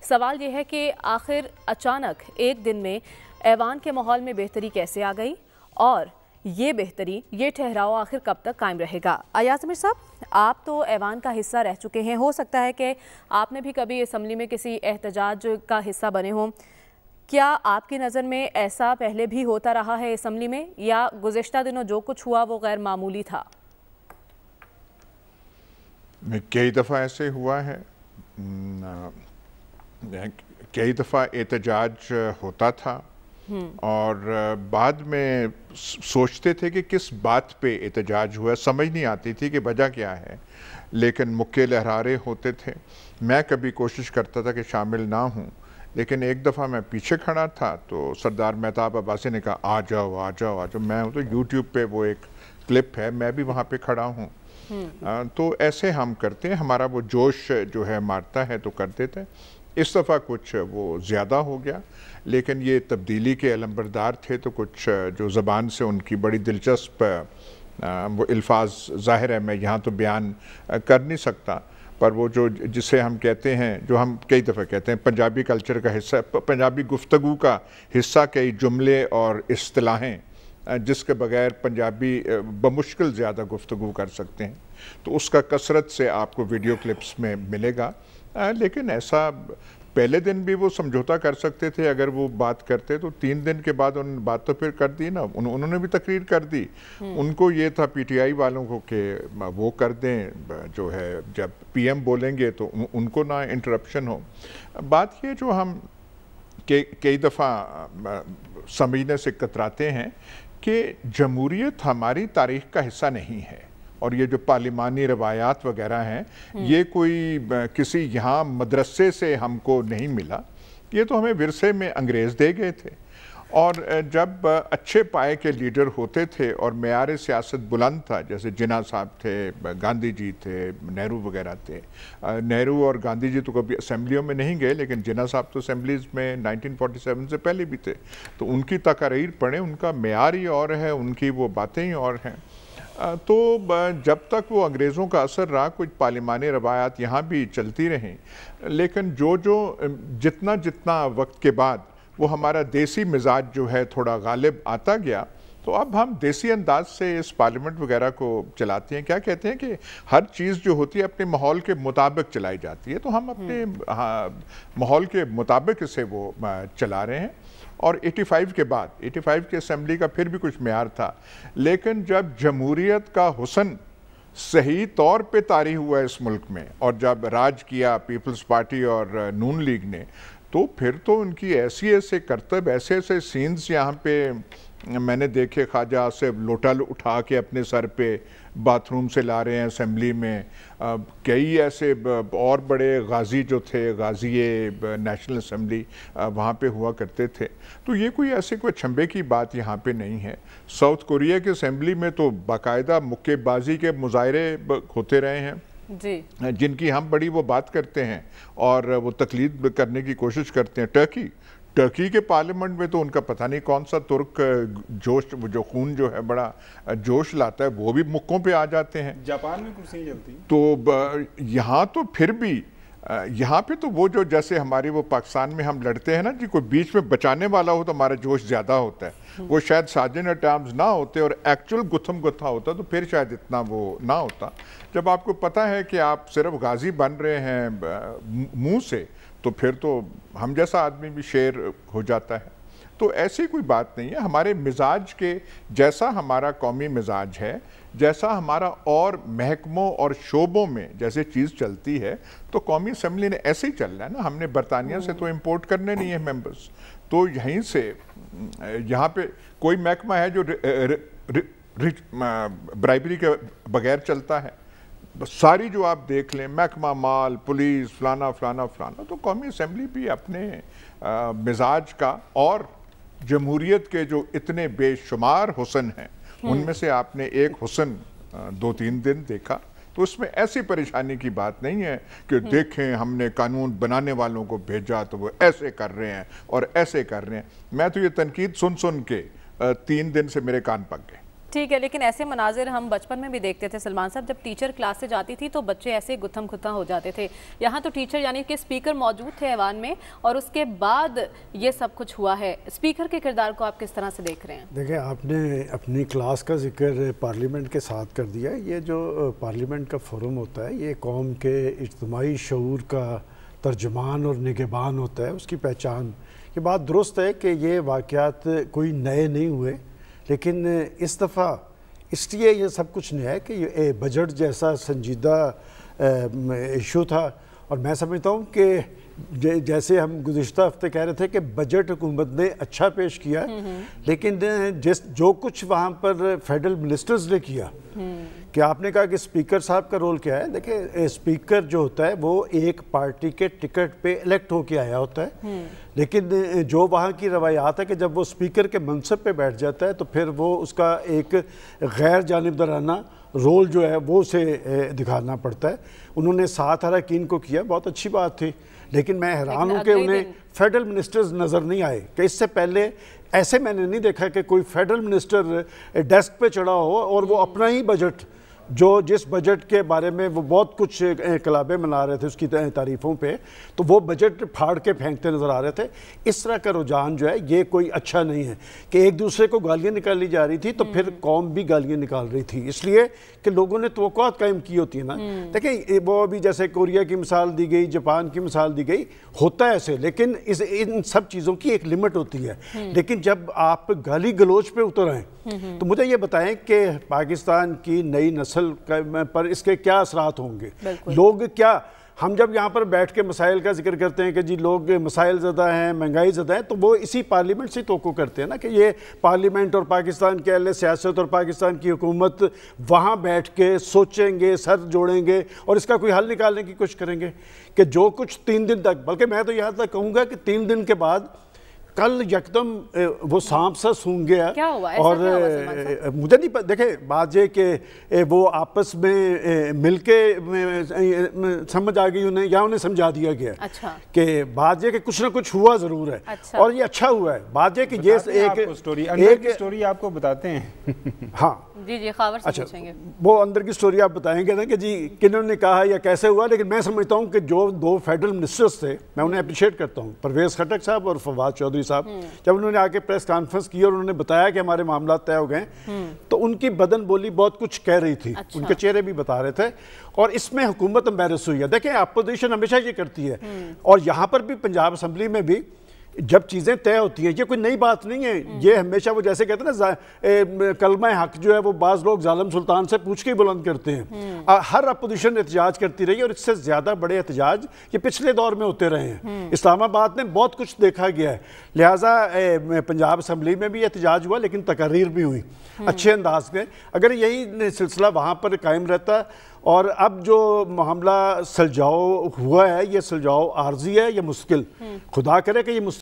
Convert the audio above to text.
سوال یہ ہے کہ آخر اچانک ایک دن میں ایوان کے ماحول میں بہتری کیسے آ گئی اور یہ بہتری، یہ ٹھہراؤ آخر کب تک قائم رہے گا؟ ایاز امیر صاحب، آپ تو ایوان کا حصہ رہ چکے ہیں، ہو سکتا ہے کہ آپ نے بھی کبھی اسمبلی میں کسی احتجاج کا حصہ بنے ہوں۔ کیا آپ کی نظر میں ایسا پہلے بھی ہوتا رہا ہے اسمبلی میں، یا گزشتہ دنوں جو کچھ ہوا وہ غیر معمولی تھا؟ کئی دفعہ ایسے ہوا ہے، کئی دفعہ احتجاج ہوتا تھا اور بعد میں سوچتے تھے کہ کس بات پہ احتجاج ہوا، سمجھ نہیں آتی تھی کہ وجہ کیا ہے، لیکن مکے لہرا رہے ہوتے تھے۔ میں کبھی کوشش کرتا تھا کہ شامل نہ ہوں، لیکن ایک دفعہ میں پیچھے کھڑا تھا تو سردار مہتاب عباسی نے کہا آ جاؤ آ جاؤ آ جاؤ۔ میں ہوں تو یوٹیوب پہ وہ ایک کلپ ہے، میں بھی وہاں پہ کھڑا ہوں۔ تو ایسے ہم کرتے ہیں، ہمارا وہ جوش جو ہے مارتا ہے تو کر دیتے ہیں۔ اس دفعہ کچھ وہ زیادہ ہو گیا، لیکن یہ تبدیلی کے علمبردار تھے تو کچھ جو زبان سے ان کی بڑی دلچسپ وہ الفاظ ظاہر ہے میں یہاں تو بیان کر نہیں سکتا، پر وہ جو جسے ہم کہتے ہیں، جو ہم کئی دفعہ کہتے ہیں پنجابی کلچر کا حصہ، پنجابی گفتگو کا حصہ کئی جملے اور اصطلاحیں جس کے بغیر پنجابی بمشکل زیادہ گفتگو کر سکتے ہیں، تو اس کا کثرت سے آپ کو ویڈیو کلپس میں ملے گا۔ لیکن ایسا پہلے دن بھی وہ سمجھوتا کر سکتے تھے، اگر وہ بات کرتے تو 3 دن کے بعد انہوں نے بات تو پھر کر دی نا، انہوں نے بھی تقریر کر دی۔ ان کو یہ تھا پی ٹی آئی والوں کو کہ وہ کر دیں، جو ہے جب پی ایم بولیں گے تو ان کو نہ انٹرپشن ہو۔ بات یہ جو ہم کئی دفعہ سمجھنے سے کتراتے ہیں کہ جمہوریت ہماری تاریخ کا حصہ نہیں ہے، اور یہ جو پارلیمانی روایات وغیرہ ہیں یہ کوئی کسی یہاں مدرسے سے ہم کو نہیں ملا، یہ تو ہمیں ورثے میں انگریز دے گئے تھے۔ اور جب اچھے پائے کے لیڈر ہوتے تھے اور معیار سیاست بلند تھا، جیسے جناح صاحب تھے، گاندھی جی تھے، نہرو وغیرہ تھے۔ نہرو اور گاندھی جی تو کبھی اسمبلیوں میں نہیں گئے، لیکن جناح صاحب تو اسمبلیز میں 1947 سے پہلے بھی تھے، تو ان کی تقاریر پڑھیں، ان کا معیار ہی اور ہے، ان کی وہ باتیں ہی اور ہیں۔ تو جب تک وہ انگریزوں کا اثر رہا کچھ پارلیمانی روایات یہاں بھی چلتی رہیں، لیکن جتنا وقت کے بعد وہ ہمارا دیسی مزاج جو ہے تھوڑا غالب آتا گیا، تو اب ہم دیسی انداز سے اس پارلیمنٹ وغیرہ کو چلاتے ہیں۔ کیا کہتے ہیں کہ ہر چیز جو ہوتی ہے اپنے ماحول کے مطابق چلائی جاتی ہے، تو ہم اپنے ماحول کے مطابق اسے وہ چلا رہے ہیں۔ اور 85 کے بعد 85 کی اسمبلی کا پھر بھی کچھ معیار تھا، لیکن جب جمہوریت کا حسن صحیح طور پہ طاری ہوا اس ملک میں، اور جب راج کیا پیپلز پارٹی اور نون لیگ نے، تو پھر تو ان کی ایسے کرتب، ایسے سینز یہاں پہ میں نے دیکھے، خواجہ آصف لوٹا اٹھا کے اپنے سر پہ باتھ روم سے لا رہے ہیں اسمبلی میں۔ کئی ایسے اور بڑے غازی جو تھے، غازی نیشنل اسمبلی وہاں پہ ہوا کرتے تھے، تو یہ کوئی ایسے کوئی چھمبے کی بات یہاں پہ نہیں ہے۔ ساؤتھ کوریا کے اسمبلی میں تو باقاعدہ مکے بازی کے مظاہرے ہوتے رہے ہیں، جی، جن کی ہم بڑی وہ بات کرتے ہیں اور وہ تقلید کرنے کی کوشش کرتے ہیں۔ ٹرکی کے پارلیمنٹ میں تو ان کا پتہ نہیں کون سا ترک جوش، جو خون جو ہے بڑا جوش لاتا ہے، وہ بھی مکوں پہ آ جاتے ہیں۔ جاپان میں کرسی جلتی، تو یہاں تو پھر بھی یہاں پہ تو وہ جو جیسے ہماری وہ پاکستان میں ہم لڑتے ہیں نا جی، کوئی بیچ میں بچانے والا ہو تو ہمارا جوش زیادہ ہوتا ہے۔ وہ شاید سارجن ایٹ آرمز نہ ہوتے اور ایکچول گتھم گتھا ہوتا تو پھر شاید اتنا وہ نہ ہوتا۔ جب آپ کو پتہ ہے کہ آپ صرف غازی بن رہے ہیں منہ سے، تو پھر تو ہم جیسا آدمی بھی شیر ہو جاتا ہے۔ تو ایسی کوئی بات نہیں ہے، ہمارے مزاج کے جیسا ہمارا قومی مزاج ہے، جیسا ہمارا اور محکموں اور شعبوں میں جیسے چیز چلتی ہے، تو قومی اسمبلی نے ایسے ہی چلنا ہے نا۔ ہم نے برطانیہ سے تو امپورٹ کرنے نہیں ہیں ممبرز، تو یہیں سے یہاں پہ کوئی محکمہ ہے جو برائبری کے بغیر چلتا ہے؟ ساری جو آپ دیکھ لیں، محکمہ مال، پولیس، فلانا فلانا فلانا۔ تو قومی اسمبلی بھی اپنے مزاج کا اور جمہوریت کے جو اتنے بے شمار حسن ہیں ان میں سے آپ نے ایک حسن 2-3 دن دیکھا، تو اس میں ایسی پریشانی کی بات نہیں ہے کہ دیکھیں ہم نے قانون بنانے والوں کو بھیجا تو وہ ایسے کر رہے ہیں اور ایسے کر رہے ہیں۔ میں تو یہ تنقید سن کے 3 دن سے میرے کان پک گئے۔ ٹھیک ہے، لیکن ایسے مناظر ہم بچپن میں بھی دیکھتے تھے سلمان صاحب، جب ٹیچر کلاس سے جاتی تھی تو بچے ایسے گتھم گتھم ہو جاتے تھے. یہاں تو ٹیچر یعنی کہ اسپیکر موجود تھے ایوان میں اور اس کے بعد یہ سب کچھ ہوا ہے. اسپیکر کے کردار کو آپ کس طرح سے دیکھ رہے ہیں؟ دیکھیں، آپ نے اپنی کلاس کا ذکر پارلیمنٹ کے ساتھ کر دیا. یہ جو پارلیمنٹ کا فورم ہوتا ہے یہ قوم کے اجتماعی شعور کا ترجمان اور نگہبان ہوتا ہے، اس کی پہچان. یہ بات درست ہے کہ یہ واقعات کوئی نئے نہیں ہوئے، لیکن اس دفعہ اس لیے یہ سب کچھ نیا ہے کہ یہ بجٹ جیسا سنجیدہ ایشو تھا. اور میں سمجھتا ہوں کہ جیسے ہم گزشتہ ہفتے کہہ رہے تھے کہ بجٹ حکومت نے اچھا پیش کیا، لیکن جو کچھ وہاں پر فیڈرل منسٹرز نے کیا، کہ آپ نے کہا کہ اسپیکر صاحب کا رول کیا ہے. دیکھیں، اسپیکر جو ہوتا ہے وہ ایک پارٹی کے ٹکٹ پہ الیکٹ ہو کے آیا ہوتا ہے، لیکن جو وہاں کی روایات ہے کہ جب وہ اسپیکر کے منصب پہ بیٹھ جاتا ہے تو پھر وہ اس کا ایک غیر جانبدارانہ رول جو ہے وہ اسے دکھانا پڑتا ہے. انہوں نے 7 اراکین کو کیا، بہت اچھی بات تھی، لیکن میں حیران ہوں کہ انہیں فیڈرل منسٹرز نظر نہیں آئے. کہ اس سے پہلے ایسے میں نے نہیں دیکھا کہ کوئی فیڈرل منسٹر ڈیسک پہ چڑھا ہو اور وہ اپنا ہی بجٹ، جس بجٹ کے بارے میں وہ بہت کچھ انقلابیں منا رہے تھے اس کی تعریفوں پہ، تو وہ بجٹ پھاڑ کے پھینکتے نظر آ رہے تھے. اس طرح کا رجحان جو ہے یہ کوئی اچھا نہیں ہے کہ ایک دوسرے کو گالیاں نکالی جا رہی تھی تو پھر قوم بھی گالیاں نکال رہی تھی، اس لیے کہ لوگوں نے توقعات قائم کی ہوتی ہیں نا. دیکھیں، وہ ابھی جیسے کوریا کی مثال دی گئی، جاپان کی مثال دی گئی، ہوتا ہے ایسے، لیکن ان سب چیزوں کی ایک لمٹ ہوتی ہے. لیکن جب آپ گالی گلوچ پہ اتر آئیں تو مجھے یہ بتائیں کہ پاکستان کی نئی نسل پر اس کے کیا اثرات ہوں گے. لوگ کیا، ہم جب یہاں پر بیٹھ کے مسائل کا ذکر کرتے ہیں کہ جی لوگ مسائل زدہ ہیں، مہنگائی زدہ ہیں، تو وہ اسی پارلیمنٹ سے توقع کرتے ہیں نا کہ یہ پارلیمنٹ اور پاکستان کے اہل سیاست اور پاکستان کی حکومت وہاں بیٹھ کے سوچیں گے، سر جوڑیں گے اور اس کا کوئی حل نکالنے کی کوشش کریں گے. کہ جو کچھ 3 دن تک، بلکہ میں تو یہاں تک کہوں گا کہ 3 دن کے بعد کل یکدم وہ سانپ سا سونگ گیا. اور مجھے نہیں دیکھیں، بات یہ کہ وہ آپس میں مل کے سمجھ آ گئی انہیں یا انہیں سمجھا دیا گیا کہ بات یہ کہ کچھ نہ کچھ ہوا ضرور ہے اور یہ اچھا ہوا ہے. بات یہ کہ یہ ایک سٹوری آپ کو بتاتے ہیں. ہاں جی خاور سے پوچھیں گے. وہ اندر کی سٹوری آپ بتائیں گے نا کہ جی کنہوں نے کہا یا کیسے ہوا. لیکن میں سمجھتا ہوں کہ جو 2 فیڈرل منسٹرز تھے، میں انہیں اپریشیٹ کرتا ہوں، پرویز خٹک صاحب اور فواد چودھری صاحب، جب انہوں نے آ کے پریس کانفرنس کی اور انہوں نے بتایا کہ ہمارے معاملات طے ہو گئے تو ان کی بدن بولی بہت کچھ کہہ رہی تھی، ان کے چہرے بھی بتا رہے تھے. اور اس میں حکومت امبیرس ہوئی ہے. دیکھیں، اپوزیشن ہمیشہ یہ کرتی ہے، اور یہاں پر بھی پنجاب اسمبلی میں بھی جب چیزیں طے ہوتی ہیں، یہ کوئی نئی بات نہیں ہے. یہ ہمیشہ وہ جیسے کہتے ہیں نا کلمہ حق جو ہے وہ بعض لوگ ظالم سلطان سے پوچھ کے بلند کرتے ہیں. ہر اپوزیشن احتجاج کرتی رہی اور اس سے زیادہ بڑے احتجاج یہ پچھلے دور میں ہوتے رہے ہیں. اسلام آباد میں بہت کچھ دیکھا گیا ہے، لہٰذا پنجاب اسمبلی میں بھی احتجاج ہوا لیکن تقاریر بھی ہوئی اچھے انداز میں. اگر یہی سلسلہ وہاں پر قائم رہتا، اور اب جو معاملہ سلجھاؤ ہوا ہے، یہ سلجھاؤ عارضی ہے یا مشکل، خدا کرے کہ یہ